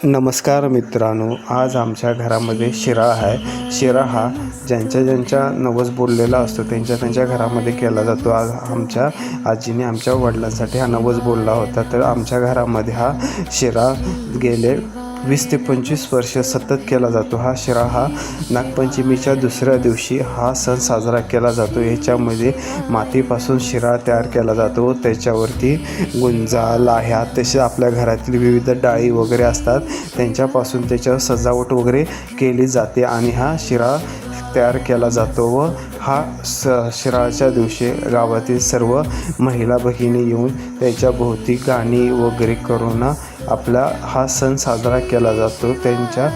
नमस्कार मित्रांनो, आज आमच्या घरामध्ये शिरा आहे. शिरा हा ज्यांच्या नवस बोललेला असतो त्यांच्या घरामध्ये केला जातो. आज आमच्या आजीने आमच्या वडिलांसाठी हा नवस बोलला होता, तर आमच्या घरामध्ये हा शिरा गेले 20 ते 25 वर्ष सतत केला जातो. हा शिरा हा नागपंचमीच्या दुसऱ्या दिवशी हा सण साजरा केला जातो. याच्यामध्ये मातीपासून शिरा तयार केला जातो. त्याच्यावरती गुंजा, लाह्या तसे आपल्या घरातील विविध डाळी वगैरे असतात त्यांच्यापासून त्याच्यावर सजावट वगैरे केली जाते आणि हा शिरा तयार केला जातो. व हा शिराच्या दिवशी गावातील सर्व महिला भगिनी येऊन त्याच्या भोवती गाणी वगैरे करून आपला हा सण साजरा केला जातो. त्यांच्या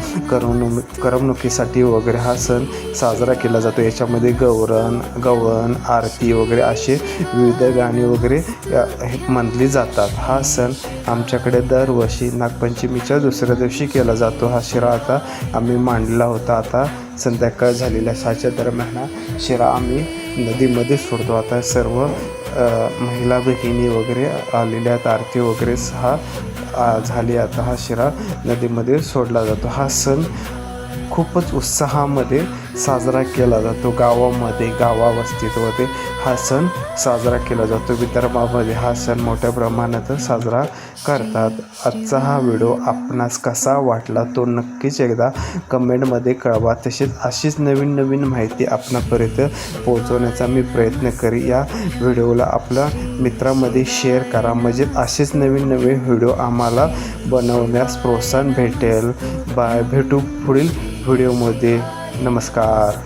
करमणुकीसाठी वगैरे हा सण साजरा केला जातो. याच्यामध्ये गवळण, आरती वगैरे असे विविध गाणी वगैरे म्हटली जातात. हा सण आमच्याकडे दरवर्षी नागपंचमीच्या दुसऱ्या दिवशी केला जातो. हा शिरा आता आम्ही मांडला होता. आता संध्याकाळ झालेल्या 6च्या दरम्यान हा शिरा आम्ही नदीमध्ये सोडतो. आता सर्व महिला भगिनी वगैरे आलेल्या आरती वगैरे झाली. आता हा शिरा नदीमध्ये सोडला जातो. हा सण खूपच उत्साहामध्ये साजरा केला जातो. गावावस्तीमध्ये हा सण साजरा केला जातो. विदर्भामध्ये हा सण मोठ्या प्रमाणात साजरा करतात. आजचा हा व्हिडिओ आपणास कसा वाटला तो नक्कीच एकदा कमेंटमध्ये कळवा. तसेच अशीच नवीन माहिती आपणापर्यंत पोहोचवण्याचा मी प्रयत्न करी. या व्हिडिओला आपल्या मित्रांमध्ये शेअर करा, म्हणजे असेच नवीन व्हिडिओ आम्हाला बनवण्यास प्रोत्साहन भेटेल. भेटू पुढील व्हिडिओमध्ये. नमस्कार.